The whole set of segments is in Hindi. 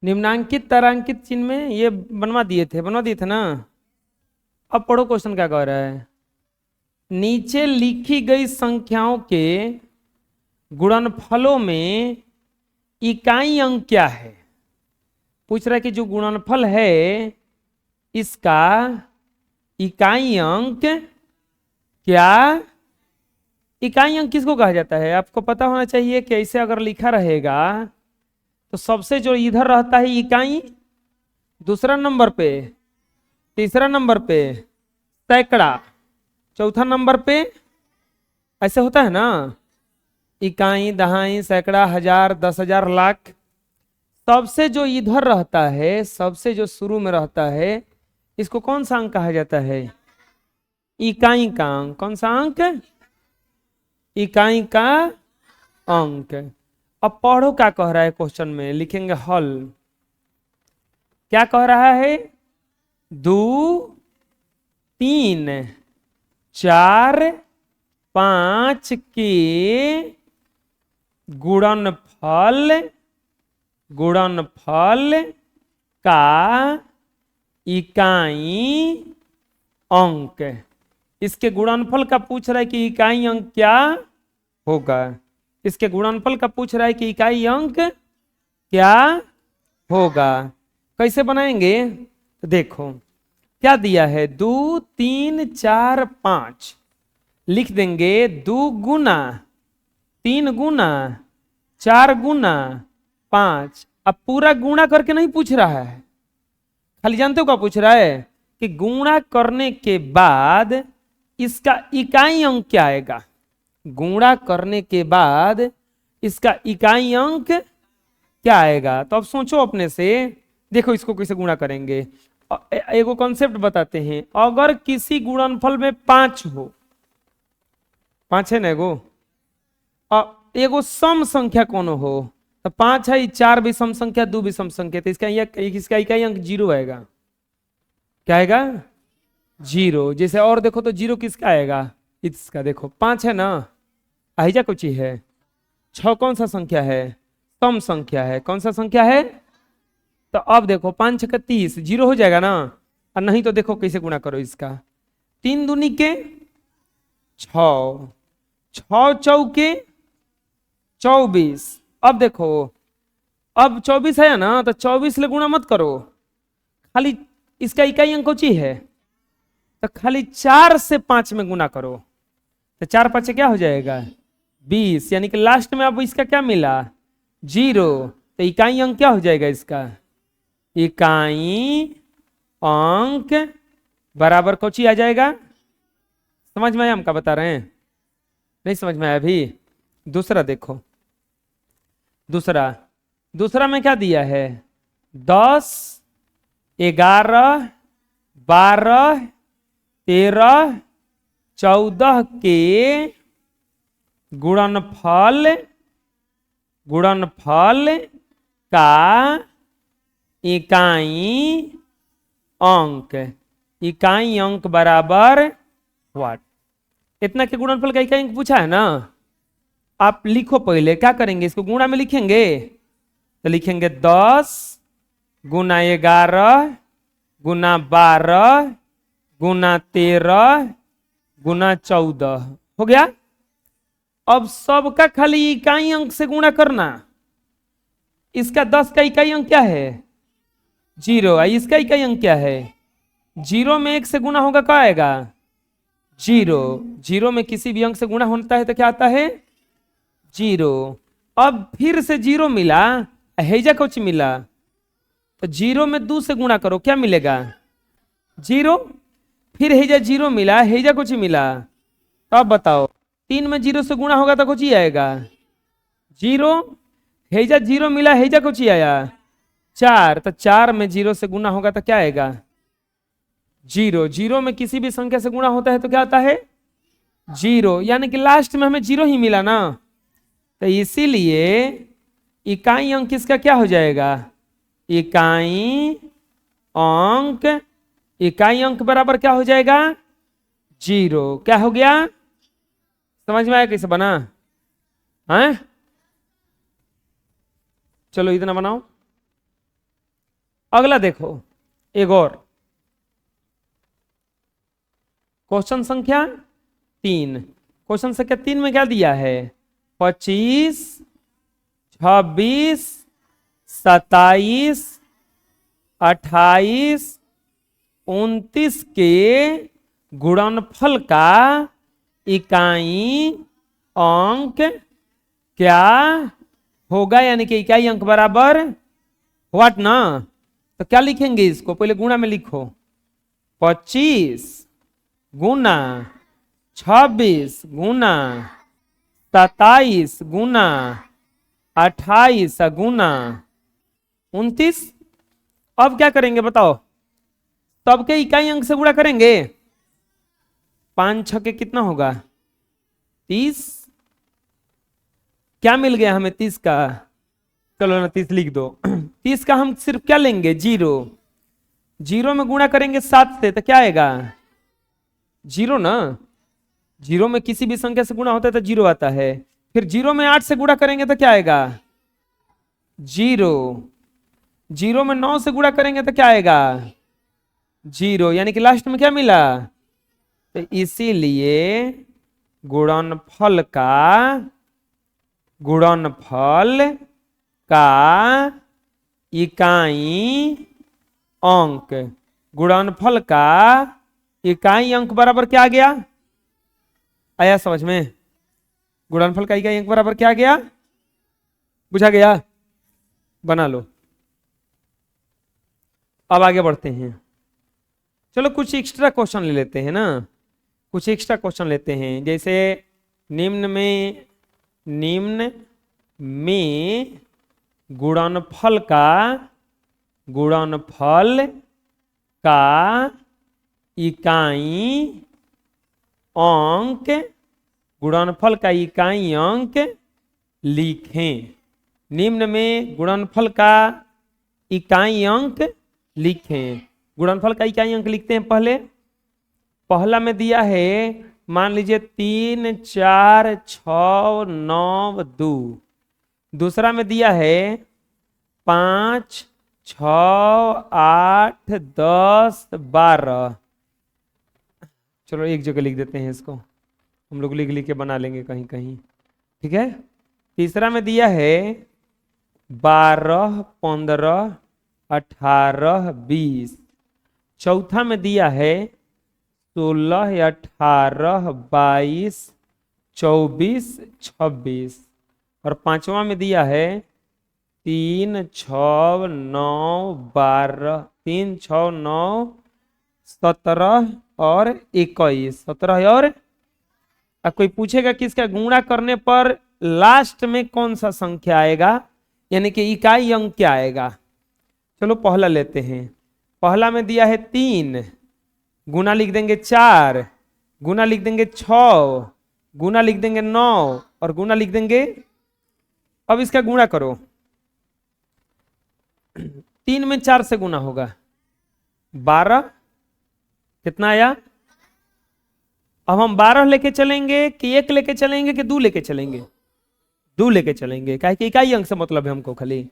निम्नांकित तारांकित चिन्ह में ये बनवा दिए थे ना। अब पढ़ो क्वेश्चन क्या कह रहा है। नीचे लिखी गई संख्याओं के गुणनफलों में इकाई अंक क्या है। पूछ रहा है कि जो गुणनफल है इसका इकाई अंक क्या। इकाई अंक किसको कहा जाता है आपको पता होना चाहिए कि ऐसे अगर लिखा रहेगा तो सबसे जो इधर रहता है इकाई, दूसरा नंबर पे, तीसरा नंबर पे सैकड़ा, चौथा नंबर पे, ऐसे होता है ना। इकाई, दहाई, सैकड़ा, हजार, 10,000, लाख। सबसे जो इधर रहता है, सबसे जो शुरू में रहता है, इसको कौन सा अंक कहा जाता है। इकाई का अंक। कौन सा अंक। इकाई का अंक। अब पढ़ो क्या कह रहा है क्वेश्चन में, लिखेंगे हल। क्या कह रहा है। 2, 3, 4, 5 के गुणनफल का इकाई अंक। इसके गुणनफल का पूछ रहा है कि इकाई अंक क्या होगा। इसके गुणनफल का पूछ रहा है कि इकाई अंक क्या होगा। कैसे बनाएंगे तो देखो क्या दिया है। 2, 3, 4, 5 लिख देंगे। 2 गुना, 3 गुना, 4 गुना 5। अब पूरा गुणा करके नहीं पूछ रहा है, खाली जानते हो क्या पूछ रहा है कि गुणा करने के बाद इसका इकाई अंक क्या आएगा। गुणा करने के बाद इसका इकाई अंक क्या आएगा। तो अब सोचो अपने से, देखो इसको कैसे गुणा करेंगे। एगो कॉन्सेप्ट बताते हैं। अगर किसी गुणनफल में 5 हो, 5 है ना एगो, एगो सम संख्या कोनो हो, तो 5 है, 4 विषम संख्या, 2 विषम संख्या, तो इसका इकाई अंक 0 आएगा। क्या आएगा। 0। जैसे और देखो तो 0 किसका आएगा। इसका देखो 5 है ना, अहिजा कुछ ही है। 6 कौन सा संख्या है, सम संख्या है। कौन सा संख्या है। तो अब देखो 5 6 30, 0 हो जाएगा ना। और नहीं तो देखो कैसे गुणा करो इसका। 3 दूनी के 6, 6 चौके 24। अब देखो, अब 24 है ना, तो 24 ले गुणा मत करो, खाली इसका इकाई अंक कौची है, तो खाली 4 से 5 में गुणा करो। तो 4 5 क्या हो जाएगा 20। यानी कि लास्ट में अब इसका क्या मिला 0। तो इकाई अंक क्या हो जाएगा इसका। इकाई अंक बराबर कौची आ जाएगा। समझ में आया हम क्या बता रहे हैं। नहीं समझ में आया अभी। दूसरा देखो, दूसरा में क्या दिया है। 10, 11, 12, 13, 14 के गुणनफल का इकाई अंक। इकाई अंक बराबर व्हाट। इतना के गुणनफल का इकाई अंक पूछा है ना। आप लिखो पहले, क्या करेंगे इसको गुणा में लिखेंगे। तो लिखेंगे 10 गुना 11 गुना 12 गुना 13 गुना 14 हो गया। अब सबका खाली इकाई अंक से गुणा करना। इसका 10 का इकाई अंक क्या है 0। इसका इकाई अंक क्या है 0 में 1 से गुणा होगा क्या आएगा 0। 0 में किसी भी अंक से गुणा होता है तो क्या आता है 0। अब फिर से 0 मिला, हैजा कुछ मिला, तो 0 में 2 से गुणा करो, क्या मिलेगा 0। फिर हैजा 0 मिला, हैजा कुछ मिला, तो अब बताओ 3 में 0 से गुणा होगा तो कुछ ही आएगा 0। हैजा 0 मिला, हैजा कुछ ही आया 4, तो 4 में 0 से गुणा होगा तो क्या आएगा 0। 0 में किसी भी संख्या से गुणा होता है तो क्या आता है 0। यानी कि लास्ट में हमें 0 ही मिला ना। तो इसीलिए इकाई अंक किसका क्या हो जाएगा। इकाई अंक बराबर क्या हो जाएगा 0। क्या हो गया समझ में आया कैसे बना है। चलो इतना बनाओ। अगला देखो, एक और क्वेश्चन संख्या 3। क्वेश्चन संख्या 3 में क्या दिया है? 25, 26, 27, 28, 29 के गुणनफल का इकाई अंक क्या होगा? यानी कि इकाई अंक बराबर व्हाट ना। तो क्या लिखेंगे इसको? पहले गुणा में लिखो। 25 गुना 26 गुना 27 गुना 28 गुना 29। अब क्या करेंगे बताओ? सबके इकाई अंक से गुणा करेंगे। 5 6 के कितना होगा? 30। क्या मिल गया हमें? 30 का। चलो ना 30 लिख दो। 30 का हम सिर्फ क्या लेंगे? 0। 0 में गुणा करेंगे 7 से तो क्या आएगा? 0 ना। 0 में किसी भी संख्या से गुणा होता है तो 0 आता है। फिर 0 में 8 से गुणा करेंगे तो क्या आएगा? 0। 0 में 9 से गुणा करेंगे तो क्या आएगा? 0। यानी कि लास्ट में क्या मिला? तो इसीलिए गुणनफल का इकाई अंक, गुणनफल का इकाई अंक बराबर क्या आ गया? आया समझ में? गुणनफल का इकाई अंक बराबर क्या आ गया? बुझा गया? बना लो। अब आगे बढ़ते हैं। चलो कुछ एक्स्ट्रा क्वेश्चन ले लेते हैं ना। कुछ एक्स्ट्रा क्वेश्चन लेते हैं। जैसे निम्न में गुणनफल का इकाई अंक, गुणनफल का इकाई अंक लिखें। निम्न में गुणनफल का इकाई अंक लिखें। गुणनफल का इकाई अंक लिखते हैं। पहला में दिया है, मान लीजिए 3 4 6 9 2। दूसरा में दिया है 5 6 8 10 12। चलो एक जगह लिख देते हैं इसको, हम लोग लिख के बना लेंगे कहीं कहीं, ठीक है। तीसरा में दिया है 12 15 18 20। चौथा में दिया है 16 18 22 24 26। और पांचवा में दिया है 3 6 9 12, 3 6 9 17 और 21। 17 और अब कोई पूछेगा कि इसका गुणा करने पर लास्ट में कौन सा संख्या आएगा, यानी कि इकाई अंक क्या आएगा। चलो पहला लेते हैं। पहला में दिया है 3, गुना लिख देंगे 4, गुना लिख देंगे 6, गुना लिख देंगे 9 और गुना लिख देंगे। अब इसका गुणा करो। 3 में 4 से गुना होगा 12। कितना आया? अब हम 12 लेके चलेंगे कि 1 लेके चलेंगे कि 2 लेके चलेंगे? 2 लेके चलेंगे, काहे कि इकाई अंक से मतलब है हमको खाली।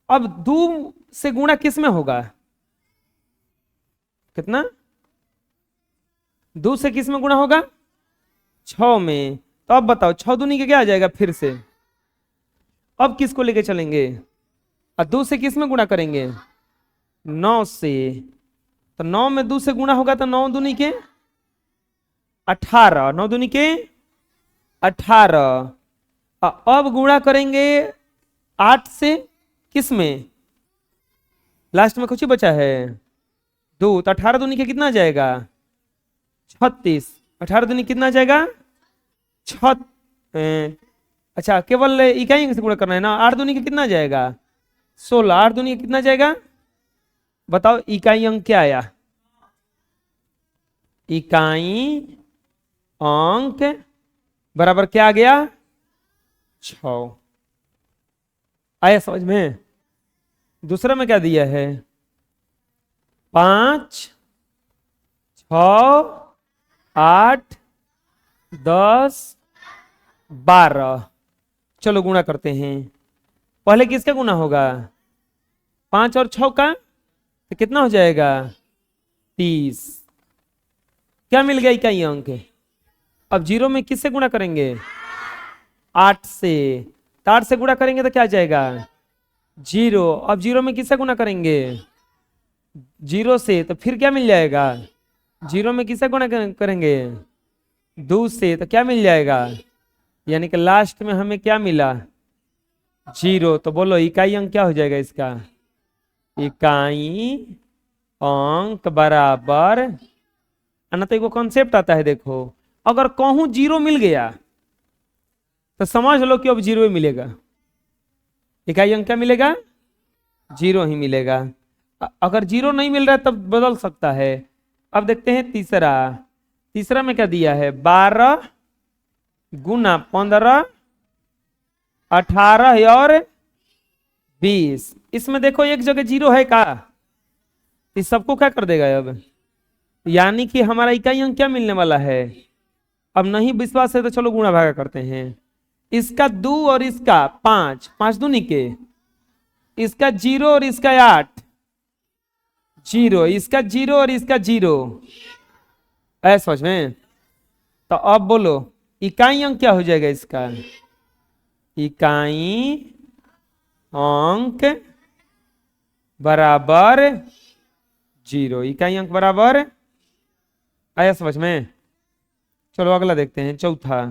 अब 2 से गुणा किस में होगा? कितना? 2 से किस में गुणा होगा? 6 में। तो अब बताओ 6 दूनी के क्या आ जाएगा फिर से? अब किसको लेके चलेंगे? और 2 से किस में गुणा करेंगे? 9 से। तो 9 में 2 से गुणा होगा तो 9 दूनी के 18, 9 दूनी के 18। अब गुणा करेंगे 8 से किस में? लास्ट में कुछ ही बचा है 2। तो 18 दूनी के कितना जाएगा? 36। 18 दूनी कितना जाएगा? 6। अच्छा केवल इकाई अंक से गुणा करना है ना। 8 दूनी के कितना जाएगा? 16। 8 दूनी के कितना जाएगा? बताओ इकाई अंक क्या आया? इकाई अंक बराबर क्या आ गया? 6। आया समझ में? दूसरा में क्या दिया है? 5 6 8 10 12। चलो गुणा करते हैं। पहले किसका गुणा होगा? 5 और 6 का। तो कितना हो जाएगा 30। क्या मिल गया इकाई अंक। अब 0 में किससे गुणा करेंगे 8 से। तो 8 से गुणा करेंगे तो क्या आ जाएगा 0। अब 0 में किससे गुणा करेंगे 0 से, तो फिर क्या मिल जाएगा 0 में किससे गुणा करेंगे 2 से, तो क्या मिल जाएगा, यानी कि लास्ट में हमें क्या मिला 0। तो बोलो इकाई अंक क्या हो जाएगा इसका, इकाई अंक बराबर, ना तो एक कॉन्सेप्ट आता है देखो, अगर कहूं 0 मिल गया तो समझ लो कि अब 0 ही मिलेगा, इकाई अंक क्या मिलेगा 0 ही मिलेगा। अगर 0 नहीं मिल रहा है तब बदल सकता है। अब देखते हैं तीसरा। तीसरा में क्या दिया है 12 गुना 15 18 और 20। इसमें देखो एक जगह 0 है का, इस सबको क्या कर देगा अब, यानी कि हमारा इकाई अंक क्या मिलने वाला है। अब नहीं विश्वास है तो चलो गुणा भागा करते हैं। इसका 2 और इसका 5, 5 दूनी के, इसका 0 और इसका 8, 0, इसका 0 और इसका 0, ऐसा समझ में। तो अब बोलो इकाई अंक क्या हो जाएगा इसका, इकाई अंक बराबर 0, इकाई अंक बराबर, आया समझ में। चलो अगला देखते हैं चौथा।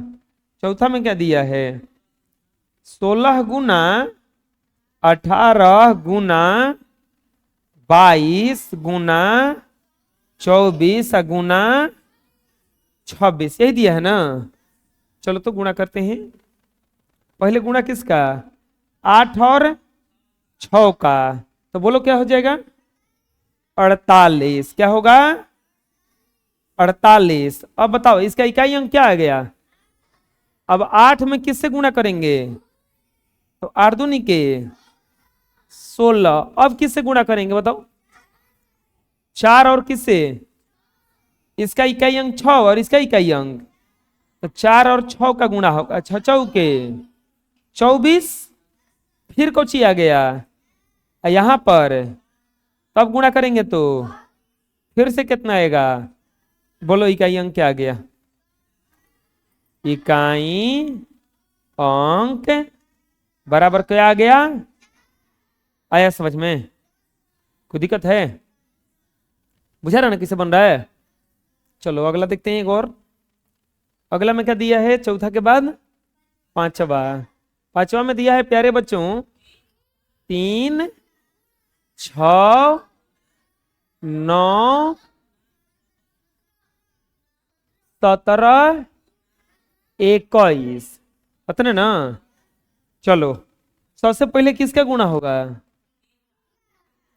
चौथा में क्या दिया है 16 गुना 18 गुना 22 गुना 24 गुना 26, यही दिया है ना। चलो तो गुणा करते हैं। पहले गुणा किसका 8 और 6 का, तो बोलो क्या हो जाएगा 48। क्या होगा 48। अब बताओ इसका इकाई अंक क्या आ गया। अब 8 में किससे गुणा करेंगे, तो 8 दूनी के 16। अब किससे गुणा करेंगे बताओ 4 और किससे, इसका इकाई अंक 6 और इसका इकाई अंक, तो 4 और 6 का गुणा होगा 6 चौके 24। फिर कुछ ही आ गया यहां पर, तब गुणा करेंगे तो फिर से कितना आएगा, बोलो इकाई अंक क्या आ गया, इकाई अंक बराबर क्या आ गया, आया समझ में। कोई दिक्कत है, बुझा रहा ना किसे बन रहा है। चलो अगला देखते हैं एक और। अगला में क्या दिया है चौथा के बाद पांचवा। पांचवा में दिया है प्यारे बच्चों 3 6 9 17 21, पता ना। चलो सबसे पहले किसका गुणा होगा,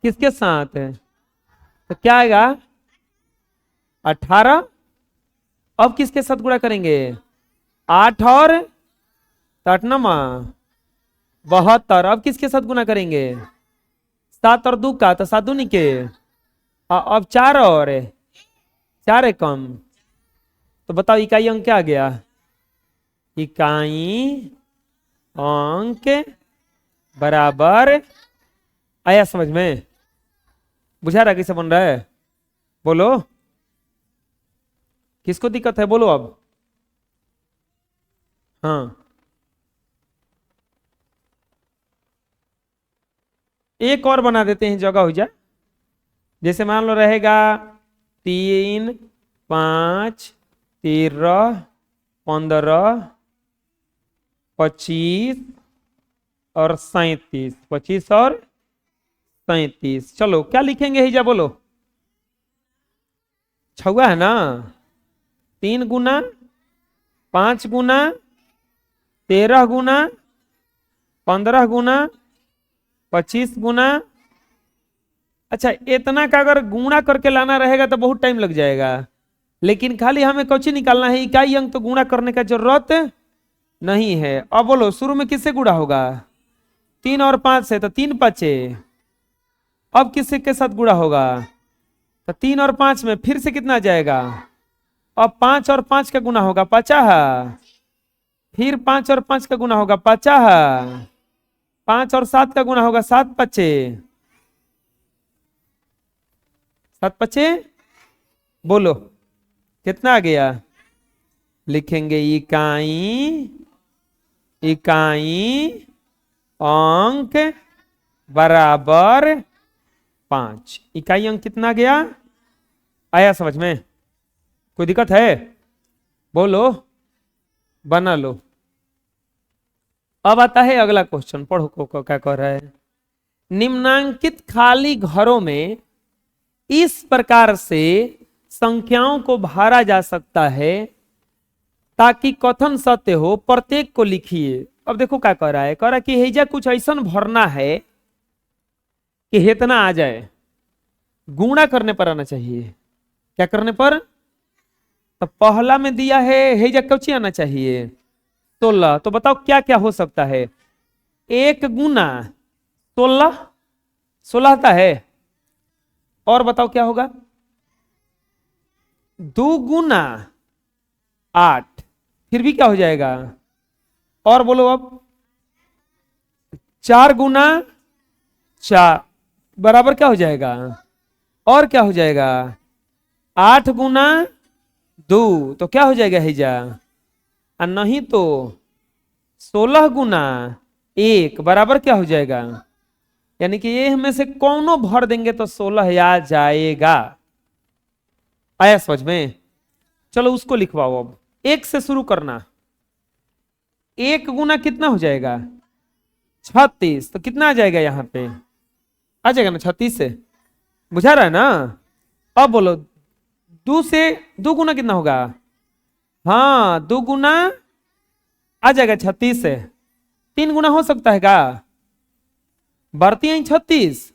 किसके साथ है, तो क्या आएगा 18। अब किसके साथ गुणा करेंगे 8 और 8 नमा 72। अब किसके साथ गुणा करेंगे 7 और 2 का, तो 7 दूनी के, अब 4 और 4 है कम, तो बताओ इकाई अंक क्या आ गया, इकाई अंक बराबर, आया समझ में। बुझा रहा कैसे बन रहा है, बोलो किसको दिक्कत है बोलो अब। हाँ एक और बना देते हैं जगह हो जाए। जैसे मान लो रहेगा 3 5 13 15 25 और 37, 25 और 37। चलो क्या लिखेंगे हिजा बोलो, छुआ है ना, 3 गुना 5 गुना 13 गुना 15 गुना 25 गुना। अच्छा इतना का अगर गुणा करके लाना रहेगा तो बहुत टाइम लग जाएगा, लेकिन खाली हमें कुछ ही निकालना है, इकाई अंक तो गुणा करने का जरूरत नहीं है। अब बोलो शुरू में किससे गुणा होगा 3 और 5 से, तो 3 5। अब किससे के साथ गुणा होगा, तो 3 और 5 में फिर से कितना आ जाएगा, अब 5 और 5 का गुणा होगा 50, फिर 5 और 5 का गुणा होगा 50, 5 और 7 का गुणा होगा 7 5, 7 पचे बोलो कितना आ गया? लिखेंगे इकाई, इकाई अंक बराबर 5। इकाई अंक कितना गया? आया समझ में? कोई दिक्कत है? बोलो, बना लो। अब आता है अगला क्वेश्चन, पढ़ो को क्या कह रहा है। निम्नांकित खाली घरों में इस प्रकार से संख्याओं को भरा जा सकता है ताकि कथन सत्य हो, प्रत्येक को लिखिए। अब देखो क्या कह रहा है, कह रहा है कि हेजा कुछ ऐसा भरना है कि इतना आ जाए। गुणा करने पर आना चाहिए। क्या करने पर? तो पहला में दिया है हेजा क्यों आना चाहिए 16। तो बताओ क्या क्या हो सकता है? 1 गुना 16, 16 आता है। और बताओ क्या होगा? 2 गुना 8, फिर भी क्या हो जाएगा? और बोलो अब 4 गुना 4 बराबर क्या हो जाएगा? और क्या हो जाएगा? 8 गुना 2 तो क्या हो जाएगा हिजा? और नहीं तो 16 गुना 1 बराबर क्या हो जाएगा? यानी कि ये में से कौनो भर देंगे तो 16 आ जाएगा। आया समझ में? चलो उसको लिखवाओ। अब 1 से शुरू करना। 1 गुना कितना हो जाएगा? 36। तो कितना आ जाएगा? यहां पे आ जाएगा ना 36 से। बुझा रहा है ना? अब बोलो 2 से 2 गुना कितना होगा? हाँ 2 गुना आ जाएगा 36 से। 3 गुना हो सकता है क्या? बढ़ती है 36।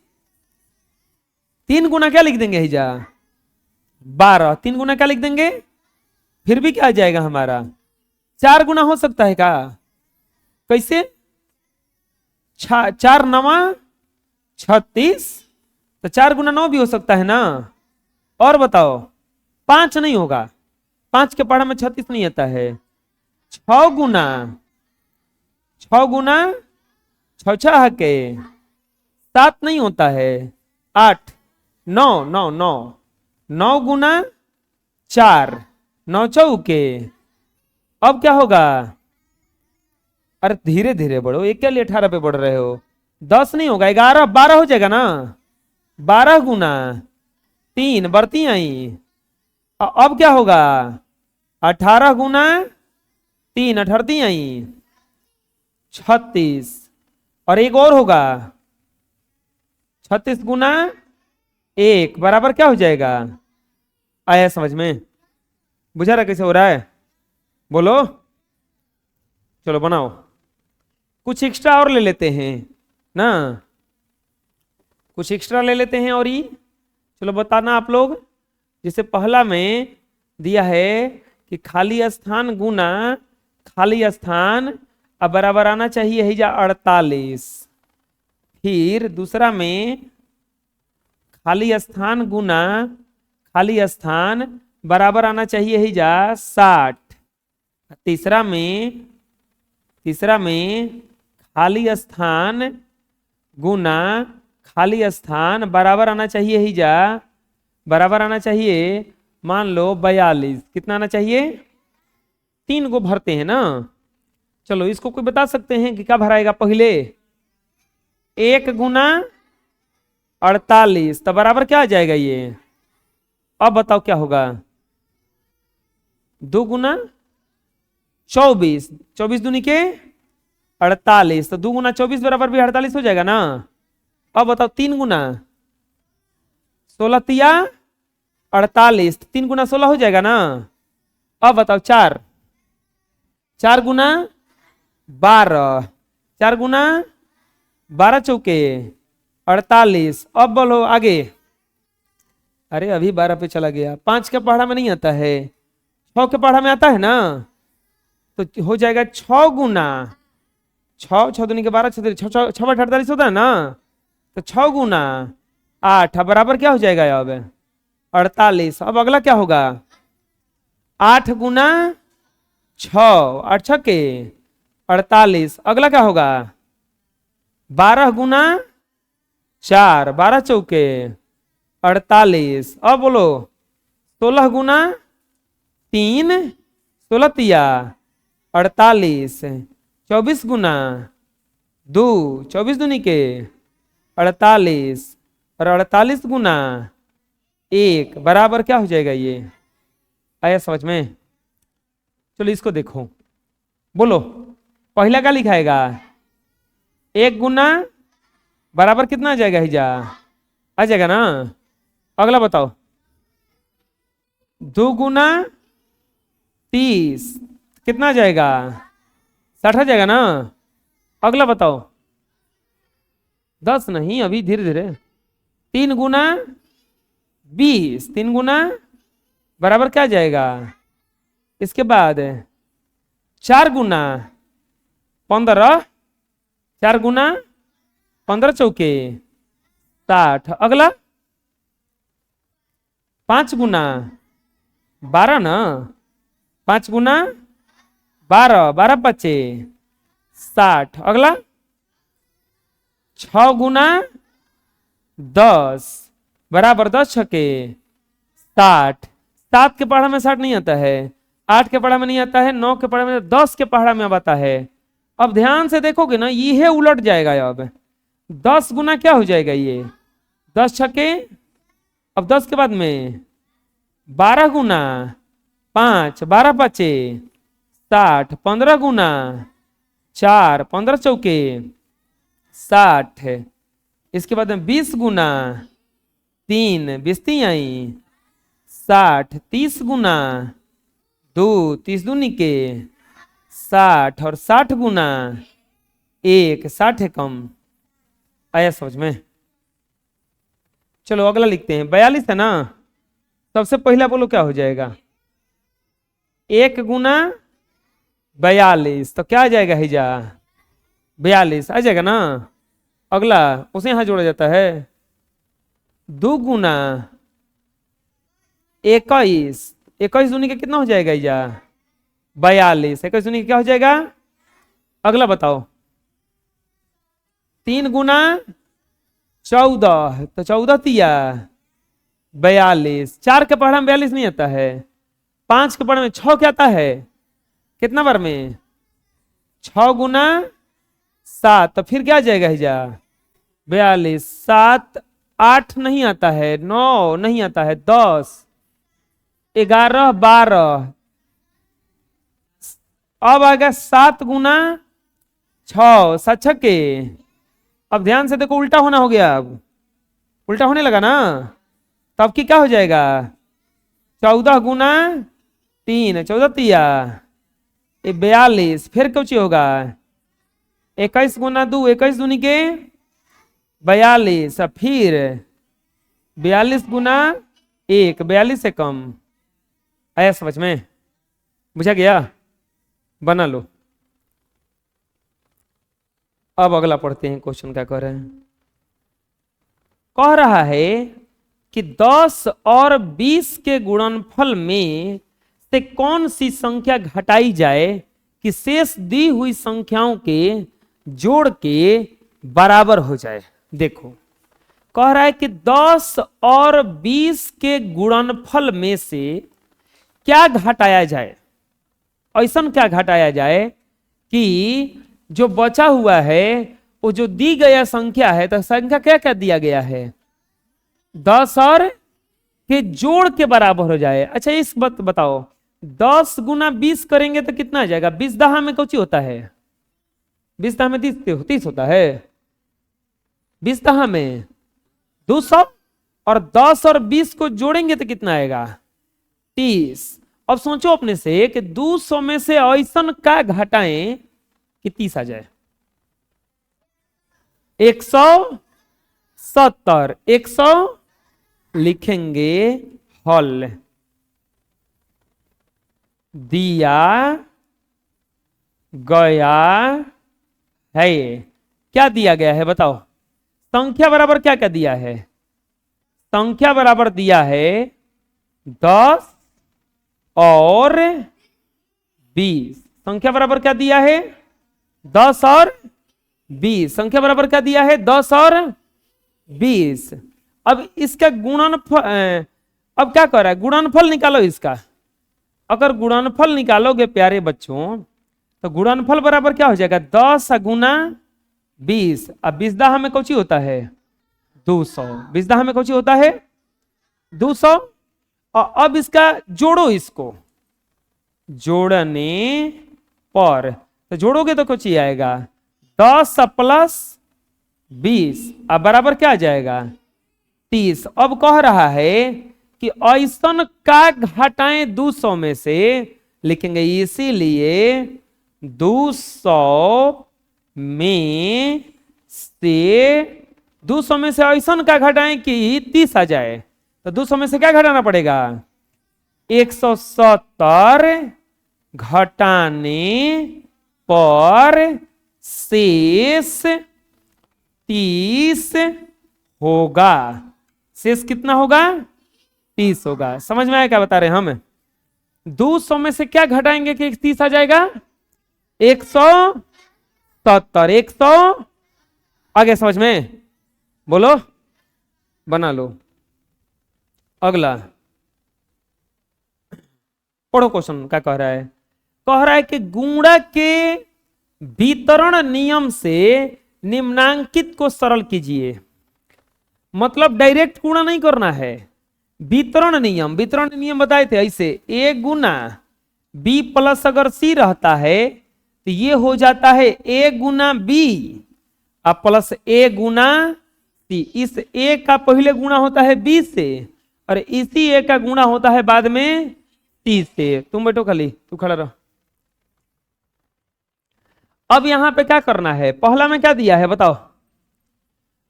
3 गुना क्या लिख देंगे हिजा? 12। 3 गुना क्या लिख देंगे? फिर भी क्या आ जाएगा हमारा? 4 गुना हो सकता है क्या? कैसे? 4 9 36। तो 4 गुना 9 भी हो सकता है ना? और बताओ 5 नहीं होगा? 5 के पढ़ा में 36 नहीं आता है। 6 गुना 6 6 के 7 नहीं होता है। 8 9 9 9 9 गुना 4 9 चौके। अब क्या होगा? अरे धीरे धीरे बढ़ो, एक क्या लिए 18 पे बढ़ रहे हो? 10 नहीं होगा, 11 12 हो जाएगा ना? 12 गुना 3 बढ़ती आई। अब क्या होगा? 18 गुना 3 अठरती आई 36। और एक और होगा 36 गुना 1 बराबर क्या हो जाएगा? आया समझ में? बुझा रहा कैसे हो रहा है? बोलो। चलो बनाओ। कुछ एक्स्ट्रा और ले लेते हैं ना, कुछ एक्स्ट्रा ले लेते हैं। और ये चलो बताना आप लोग। जैसे पहला में दिया है कि खाली स्थान गुना खाली स्थान अब बराबर आना चाहिए है जा 48। फिर दूसरा में खाली स्थान गुना खाली स्थान बराबर आना चाहिए है जा 60। तीसरा में खाली स्थान गुना खाली स्थान बराबर आना चाहिए ही जा बराबर आना चाहिए मान लो 42। कितना आना चाहिए? 3 को भरते हैं ना। चलो इसको कोई बता सकते हैं कि क्या भराएगा? पहले 1 गुना 48 तो बराबर क्या आ जाएगा ये? अब बताओ क्या होगा? 2 गुना 24 24 दूनी के 48 तो 2 गुना 24 बराबर भी 48 हो जाएगा ना। अब बताओ 3 गुना 16 तिया 48 3 गुना 16 हो जाएगा ना। अब बताओ 4 गुना 12 4 गुना 12 चौके 48। अब बोलो आगे। अरे अभी 12 पे चला गया। 5 के पहाड़ा में नहीं आता है, 6 के पहाड़ा में आता है ना। तो हो जाएगा 6 गुना 6 6 दूनी के 12 6 48 होता है ना। तो 6 गुना 8 बराबर क्या हो जाएगा? अब 48। अब अगला क्या होगा? 8 गुना 6 8 छके 48। अगला क्या होगा? 12 गुना 4 12 चौके 48। अब बोलो 16 गुना 3, 16 तिया 48। 24 गुना 2, 24 दूनी के 48, और 48 गुना 1 बराबर क्या हो जाएगा? ये आया समझ में? चलो इसको देखो, बोलो पहला क्या लिखाएगा? 1 गुना बराबर कितना आ जाएगा? हिजा आ जाएगा ना। अगला बताओ 2 गुना 30 कितना आ जाएगा? 60 आ जाएगा ना। अगला बताओ 10 नहीं, अभी धीरे धीरे। 3 गुना 20, 3 गुना बराबर क्या आ जाएगा? इसके बाद 4 गुना 15, 4 गुना 15 चौके 60। अगला 5 गुना 12 ना, 5 गुना 12, 12 पचे 60। अगला 6 गुना 10 बराबर 10 छके 60। 7 के पहाड़ा में 60 नहीं आता है, 8 के पहाड़ा में नहीं आता है, 9 के पहाड़ा में, 10 के पहाड़ा में अब आता है। अब ध्यान से देखोगे ना, ये उलट जाएगा। अब 10 गुना क्या हो जाएगा? ये 10 छके, अब 10 के बाद में 12 गुना 5, 12 पचे 60। 15 गुना 4, 15 चौके 60। इसके बाद में 20 गुना 3, 20 आई 60। 30 गुना 2, 30 दूनी के 60, और 60 गुना 1, 60 है कम। आया समझ में? चलो अगला लिखते हैं। 42 है ना, सबसे पहला बोलो क्या हो जाएगा? 1 गुना 42 तो क्या आ जाएगा? हिजा 42 आ जाएगा ना। अगला उसे यहां जोड़ा जाता है। 2 गुना 21, 21 दूनी का कितना हो जाएगा? हिजा 42, 21 दूनी का क्या हो जाएगा? अगला बताओ 3 गुना 14 तो 14 तिया 42। 4 के पहाड़ा में 42 नहीं आता है, 5 के पहाड़ा में 6 क्या आता है? कितना बार में? 6 गुना 7 तो फिर क्या आ जाएगा? हिजा 42। 7, 8 नहीं आता है, 9 नहीं आता है, 10, 11, 12। अब आएगा 7 गुना 6, 7 छक्के। अब ध्यान से देखो, उल्टा होना हो गया। अब उल्टा होने लगा ना, तब की क्या हो जाएगा? 14 गुना 3, 14 तिया 42। फिर कुछ होगा 21 गुना 2, 21 दूनी के 42, फिर 42 गुना 1, 42 से कम। आया समझ में? बुझा गया? बना लो। अब अगला पढ़ते हैं। क्वेश्चन क्या कह रहे हैं? कह रहा है कि 10 और 20 के गुणनफल में से कौन सी संख्या घटाई जाए कि शेष दी हुई संख्याओं के जोड़ के बराबर हो जाए। देखो कह रहा है कि 10 और 20 के गुणनफल में से क्या घटाया जाए। ऐसा क्या घटाया जाए कि जो बचा हुआ है वो जो दी गया संख्या है, तो संख्या क्या क्या दिया गया है? 10 और के जोड़ के बराबर हो जाए। अच्छा इस बात बताओ, 10 गुना 20 करेंगे तो कितना आ जाएगा? 20 दहा में कौची होता है? 20 दहा में 30 होता है। 20 दहा में 200, और 10 और 20 को जोड़ेंगे तो कितना आएगा? 30। अब सोचो अपने से कि 200 में से ऐसा क्या घटाएं कि 30 आ जाए। 170, 100 लिखेंगे हल। दिया गया है। क्या दिया गया है बताओ? संख्या बराबर क्या क्या दिया है? संख्या बराबर दिया है 10 और 20। संख्या बराबर क्या दिया है? 10 और 20। संख्या बराबर क्या दिया है? 10 और 20। अब इसका गुणनफल, अब क्या कर रहा है, गुणनफल निकालो इसका। अगर गुणनफल निकालोगे प्यारे बच्चों तो गुणनफल बराबर क्या हो जाएगा, 10 गुना 20। अब 20 दाह में कौची होता है 200, 20 दाह में कौची होता है 200। और अब इसका जोड़ो, इसको जोड़ने पर तो जोड़ोगे तो कुछ ही आएगा 10 प्लस 20 अब बराबर क्या आ जाएगा 30। अब कह रहा है कि ऐसन का घटाएं 200 में से, लिखेंगे इसीलिए 200 में से 200 में से ऐसन का घटाएं कि 30 आ जाए। तो 200 में से क्या घटाना पड़ेगा 170 घटाने पर शेष 30 होगा। शेष कितना होगा 30 होगा। समझ में आया क्या बता रहे हैं हम। 200 में से क्या घटाएंगे कि 30 आ जाएगा 170। 100 आगे समझ में बोलो, बना लो। अगला पढ़ो क्वेश्चन क्या कह रहा है। कह रहा है कि गुणा के वितरण नियम से निम्नांकित को सरल कीजिए। मतलब डायरेक्ट गुणा नहीं करना है, वितरण नियम। वितरण नियम बताए थे ऐसे, ए गुना बी प्लस अगर सी रहता है तो ये हो जाता है ए गुना बी और प्लस ए गुना सी। इस ए का पहले गुणा होता है बी से और इसी ए का गुणा होता है बाद में सी से। तुम बैठो खाली, तू खड़ा रहो। अब यहां पे क्या करना है, पहला में क्या दिया है बताओ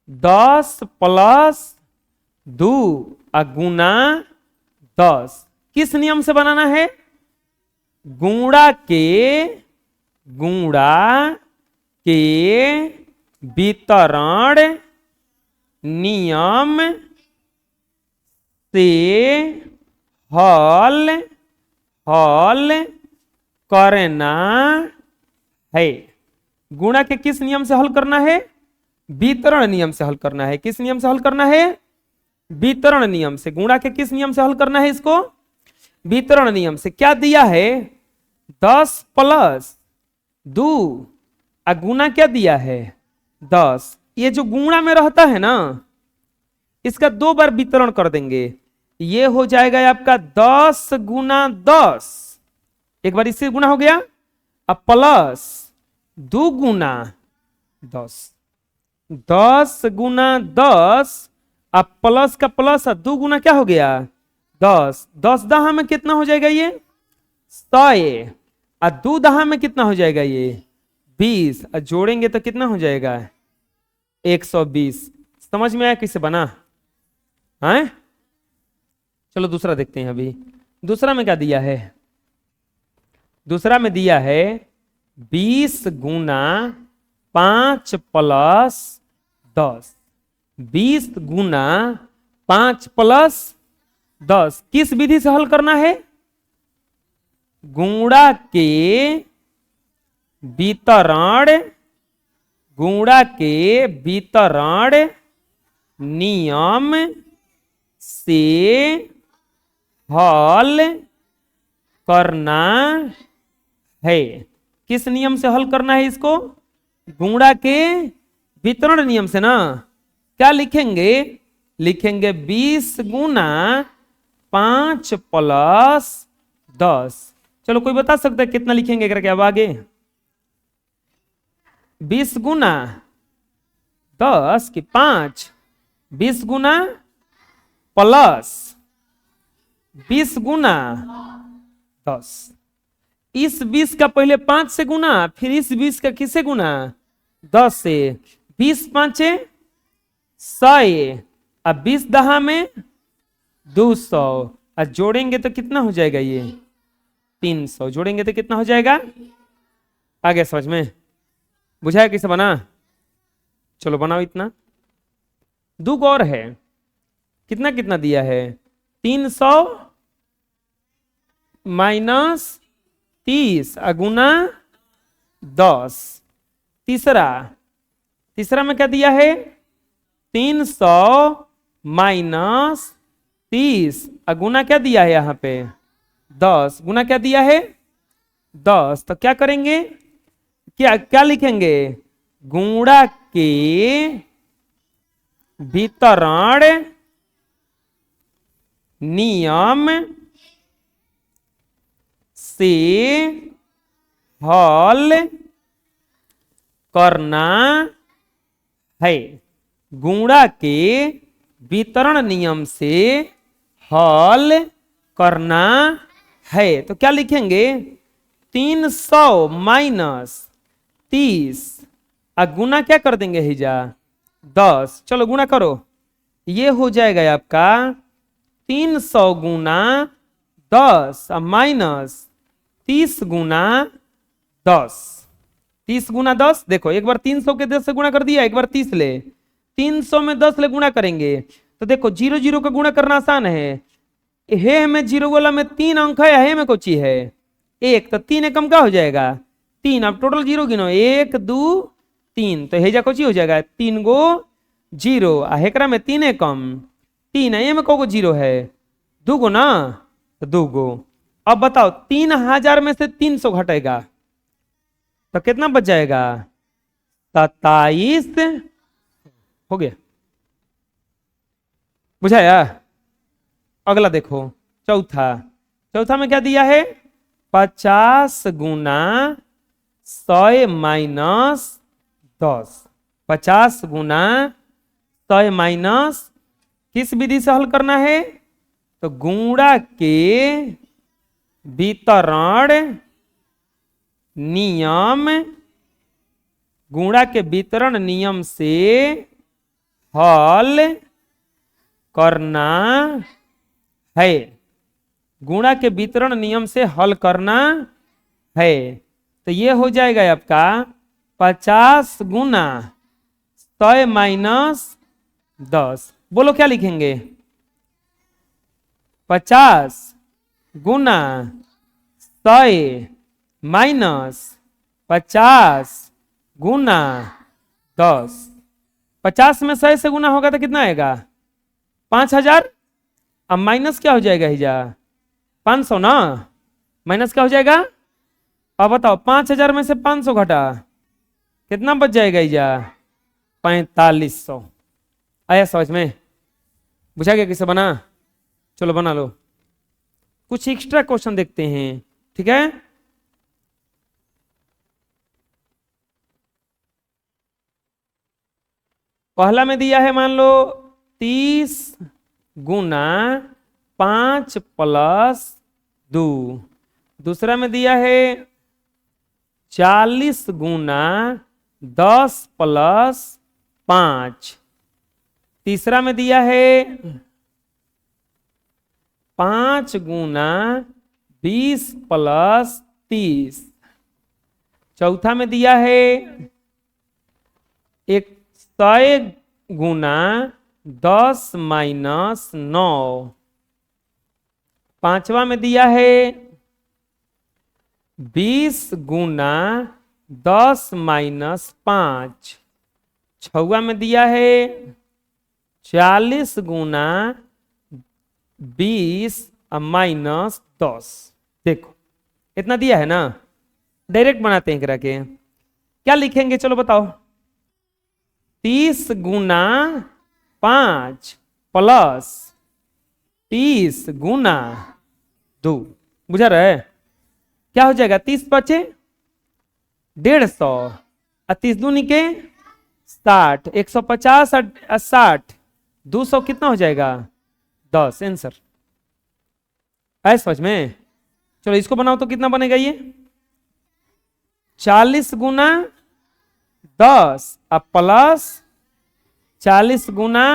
10 प्लस 2 गुना 10। किस नियम से बनाना है, गुणा के वितरण नियम से हल करना है। गुणा के किस नियम से हल करना है, वितरण नियम से हल करना है। किस नियम से हल करना है, वितरण नियम से। गुणा के किस नियम से हल करना है इसको, वितरण नियम से। क्या दिया है 10 प्लस 2 गुणा क्या दिया है 10। ये जो गुणा में रहता है ना इसका 2 बार वितरण कर देंगे, ये हो जाएगा आपका 10 गुना 10। एक बार इससे गुणा हो गया, अब प्लस 2 गुना 10, 10 गुना 10 अब प्लस का प्लस 2 गुना क्या हो गया 10। 10 दहा में कितना हो जाएगा ये 100 और 2 दहा में कितना हो जाएगा ये 20 और जोड़ेंगे तो कितना हो जाएगा 120। समझ में आया किससे बना है। चलो दूसरा देखते हैं। अभी दूसरा में क्या दिया है, दूसरा में दिया है 20 गुना 5 प्लस 10। 20 गुना 5 प्लस 10 किस विधि से हल करना है, गुणा के वितरण नियम से हल करना है। किस नियम से हल करना है इसको, गुणा के वितरण नियम से ना। क्या लिखेंगे, लिखेंगे 20 गुना 5 प्लस 10। चलो कोई बता सकता है कितना लिखेंगे करके अब आगे। 20 गुना 10 कि 5, 20 गुना प्लस 20 गुना 10। इस 20 का पहले 5 से गुना, फिर इस 20 का किससे गुना 10 से। 20 5 100 अब 20 दहा में 200 और जोड़ेंगे तो कितना हो जाएगा ये 300। जोड़ेंगे तो कितना हो जाएगा, आगे समझ में बुझाया कैसे बना। चलो बनाओ इतना। 2 और है, कितना कितना दिया है 300 माइनस 30 गुना 10। तीसरा में क्या दिया है 300 माइनस 30, गुना क्या दिया है यहाँ पे 10, गुना क्या दिया है 10। तो क्या करेंगे, क्या क्या लिखेंगे, गुणा के वितरण नियम से हल करना है। गुणा के वितरण नियम से हल करना है। तो क्या लिखेंगे 300 माइनस 30, गुना क्या कर देंगे हिजा 10। चलो गुना करो, ये हो जाएगा आपका 300 गुना 10 माइनस 30 गुना 10। 30 गुना 10, देखो एक बार 300 के 10 से गुणा कर दिया, एक बार 30 ले, 300 में 10 ले गुणा करेंगे तो देखो 0 0 का गुणा करना आसान है। हे में 0 वाला में 3 अंक है, हे में कोची है 1, तो 3 एकम का हो जाएगा 3। अब टोटल 0 गिनो 1 2 3, तो हेजा कोची हो जाएगा 3 गो 0, हेकरा में 3 एकम 3 है, ये में को 0 है 2 गो ना, तो 2 गो। अब बताओ 3000 में से 300 घटेगा तो कितना बच जाएगा 27 हो गया। बुझाया। अगला देखो चौथा, चौथा में क्या दिया है 50 गुना 100 माइनस 10। 50 गुना 100 माइनस किस विधि से हल करना है, तो गुणा के वितरण नियम, गुणा के वितरण नियम से हल करना है। गुणा के वितरण नियम से हल करना है। तो ये हो जाएगा आपका 50 गुना 100 माइनस 10। बोलो क्या लिखेंगे 50 गुना 100 माइनस 50 गुना 10। 50 में 100 से गुना होगा तो कितना आएगा 5000। अब माइनस क्या हो जाएगा हिजा 500 ना, माइनस क्या हो जाएगा। अब बताओ 5000 में से 500 घटा कितना बच जाएगा हिजा 4500। आया समझ में, बुझा गया किसे बना। चलो बना लो। कुछ एक्स्ट्रा क्वेश्चन देखते हैं, ठीक है। पहला में दिया है मान लो 30 गुना 5 प्लस 2। दूसरा में दिया है 40 गुना 10 प्लस 5। तीसरा में दिया है 5 गुना 20 प्लस 30। चौथा में दिया है 100 गुना 10 माइनस 9। पांचवा में दिया है 20 गुना 10 माइनस 5। छवा में दिया है 40 गुना 20 माइनस 10। देखो इतना दिया है ना, डायरेक्ट बनाते हैं करा के। क्या लिखेंगे चलो बताओ 30 गुना 5 प्लस 30 गुना 2। बुझा रहे क्या हो जाएगा 30 बचे 150 और 30 दूनी के 60, 150 और 60, 200 कितना हो जाएगा 10। आंसर आए समझ में। चलो इसको बनाओ तो कितना बनेगा ये 40 गुना 10 और प्लस 40 गुना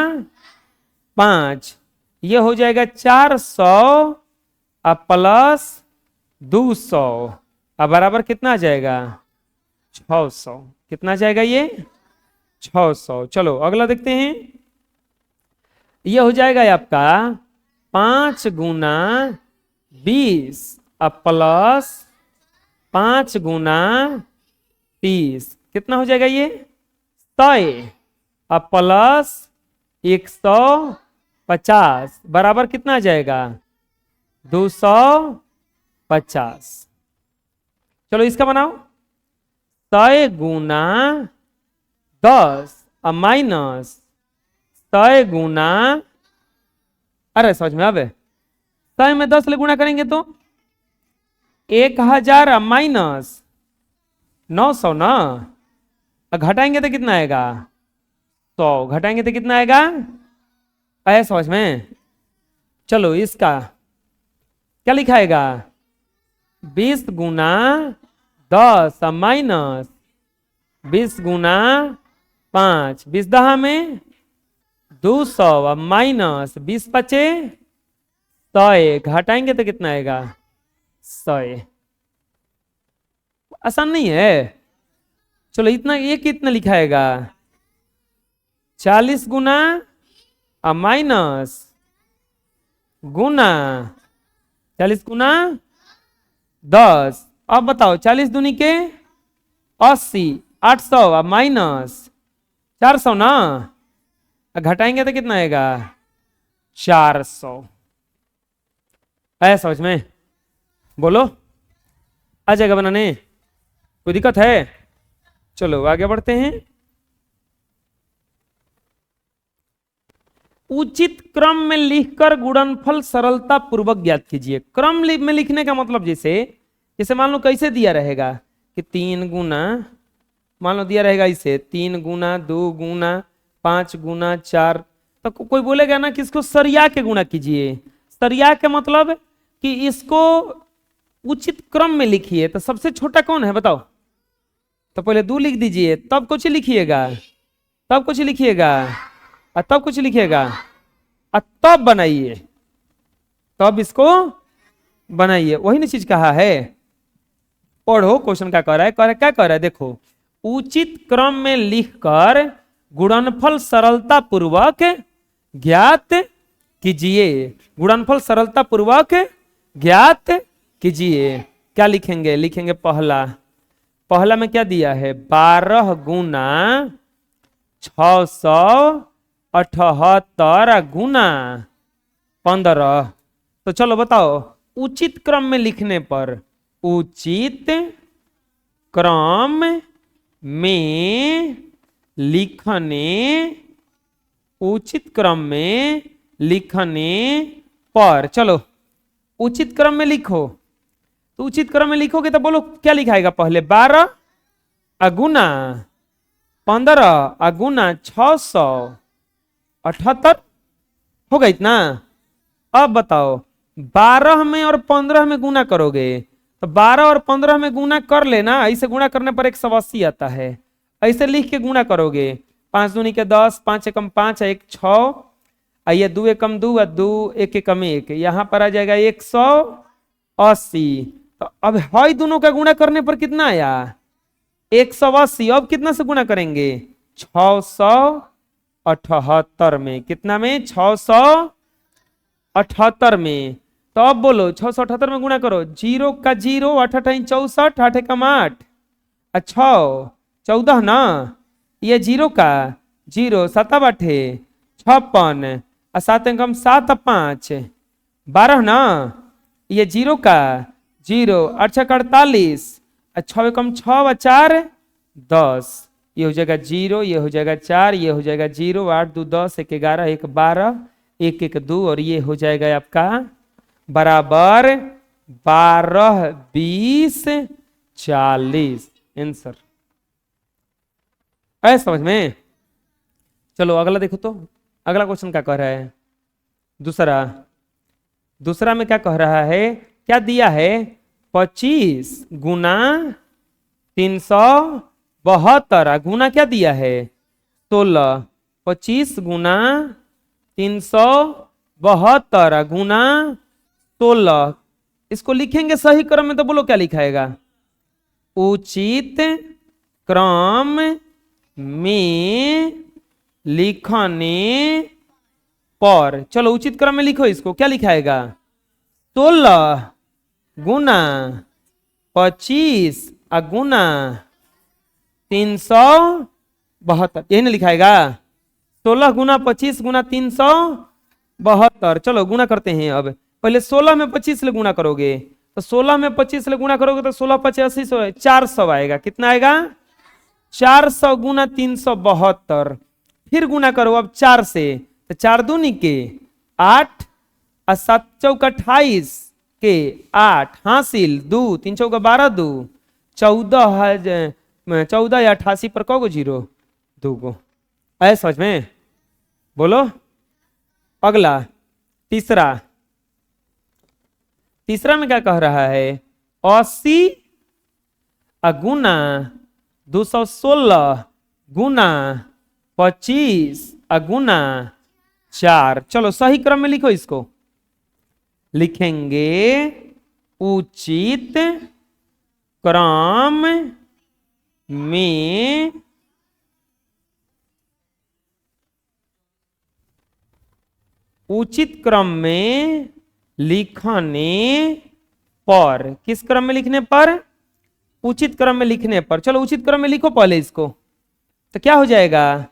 5, ये हो जाएगा 400 और प्लस 200 और बराबर कितना आ जाएगा 600। कितना जाएगा ये 600। चलो अगला देखते हैं। ये हो जाएगा आपका 5 गुना 20 और प्लस 5 गुना 30। कितना हो जाएगा ये 100 और प्लस 50 बराबर कितना आ जाएगा 250। चलो इसका बनाओ 100 गुना 10 माइनस 100 गुना, अरे समझ में आवे 100 में 10 ले गुना करेंगे तो 1000 माइनस 900 ना, घटाएंगे तो कितना आएगा 100, घटाएंगे तो कितना आएगा, आया समझ में। चलो इसका क्या लिखाएगा 20 गुना 10 माइनस 20 गुना 5, 20 दहा में 200 माइनस 20 बचे 100, घटाएंगे तो कितना आएगा 100। आसान नहीं है। चलो इतना ये कितना लिखाएगा 40 गुना माइनस गुना 40 गुना 10। अब बताओ 40 दूनी के 80, 800 माइनस 400 ना, घटाएंगे तो कितना आएगा 400। आया समझ में, बोलो आ जाएगा बनाने, कोई दिक्कत है। चलो आगे बढ़ते हैं। उचित क्रम में लिखकर गुणनफल सरलता पूर्वक ज्ञात कीजिए। क्रम में लिखने का मतलब जैसे जैसे मान लो कैसे दिया रहेगा कि 3 गुना, मान लो दिया रहेगा इसे 3 गुना 2 गुना 5 गुना 4, तो कोई बोलेगा ना कि इसको सरिया के गुणा कीजिए। सरिया के मतलब कि इसको उचित क्रम में लिखिए। तो सबसे छोटा कौन है बताओ, तो पहले 2 लिख दीजिए, तब कुछ लिखिएगा, तब कुछ लिखिएगा, और तब कुछ लिखिएगा, और तब बनाइए, तब इसको बनाइए। वही ना चीज कहा है। पढ़ो क्वेश्चन क्या कह रहा है, क्या कह रहा है देखो, उचित क्रम में लिखकर गुणनफल सरलता पूर्वक ज्ञात कीजिए। गुणनफल सरलता पूर्वक ज्ञात कीजिए। क्या लिखेंगे, लिखेंगे पहला में क्या दिया है 12 गुना 678 गुना 15। तो चलो बताओ उचित क्रम में लिखने पर, उचित क्रम में लिखने, उचित क्रम में लिखने पर, चलो उचित क्रम में लिखो। तो उचित क्रम में लिखोगे तो बोलो क्या लिखाएगा, पहले 12 गुना 15 गुना 678 होगा इतना। अब बताओ 12 में और 15 में गुना करोगे तो 12 और 15 में गुना कर लेना, ऐसे गुणा करने पर 180 आता है। ऐसे लिख के गुणा करोगे 5 दूनी के 10, 5 एकम 5, 1 6, आइए 2 एकम 2, 2 1 एकम 1, यहां पर आ जाएगा 180। तो अब हाई दोनों का गुणा करने पर कितना आया 180। अब कितना से गुणा करेंगे 678 में, कितना में 678 में। तो अब बोलो 678 में गुणा करो, 0 का 0, 8 8 64, 8 एकम 8, 6 14 ना, ये 0 का 0, 7 8 56, 7 एकम 7 5 12 ना, ये 0 का 0, 8 6 48, 6 एकम 6 4 10, ये हो जाएगा 0, ये हो जाएगा 4, ये हो जाएगा 0, 8 2 10, 1 11, 1 12, 1 1 2, और ये हो जाएगा आपका बराबर 12 20 40 आंसर। आया समझ में। चलो अगला देखो, तो अगला क्वेश्चन क्या कह रहा है, दूसरा में क्या कह रहा है, क्या दिया है 25 गुना 372 गुना क्या दिया है 16। 25 गुना 372 गुना 16, इसको लिखेंगे सही क्रम में तो बोलो क्या लिखाएगा, उचित क्रम में लिखने पर। चलो उचित क्रम में लिखो, इसको क्या लिखाएगा 16 गुना 25 गुना 372, यही ना लिखाएगा 16 गुना 25 गुना 372, 72। चलो गुणा करते हैं अब। पहले 16 में 25 से गुणा करोगे तो 16 में 25 से गुणा करोगे तो 16 85 सौ 400 आएगा। कितना आएगा? 400 गुना 372। फिर गुना करो अब 4 से, तो 4 दूनी के 8 और 7 चौक 28 के 8 हासिल 2 3 चौक 12 2 14 14 या 88 पर कौ जीरो? 2 गो। आए समझ में? बोलो। अगला तीसरा में क्या कह रहा है? 80 गुना 216 गुना 25 गुना 4। चलो सही क्रम में लिखो इसको। लिखेंगे उचित क्रम में लिखने पर। किस क्रम में लिखने पर? उचित क्रम में लिखने पर। चलो उचित क्रम में लिखो पहले इसको, तो क्या हो जाएगा?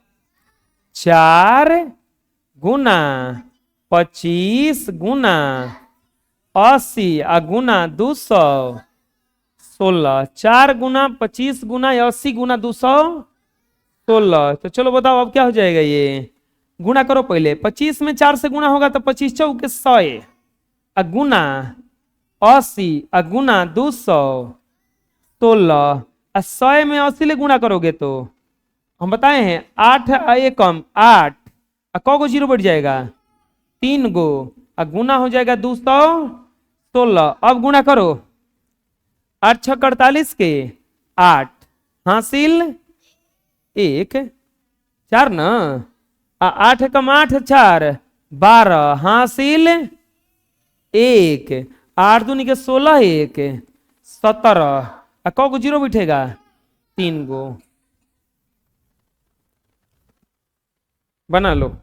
4 गुना 25 गुना 80 गुना 216। 4 गुना 25 गुना 80 गुना 216। तो चलो बताओ अब क्या हो जाएगा? ये गुणा करो पहले। 25 में 4 से गुणा होगा तो 25 चौक 100 गुना 80 गुना 216। 100 में 80 ले गुणा करोगे तो हम बताए हैं 8 एकम 8 कौ गो जीरो बढ़ जाएगा? 3 गो। गुना हो जाएगा 216। अब गुणा करो 8 6 48 के 8 हासिल 1 4 ना 8 एकम 8 4 12 हासिल 1 8 दूनी के 16 1 17। कौ गो जीरो बैठेगा? 3 गो। बना लो।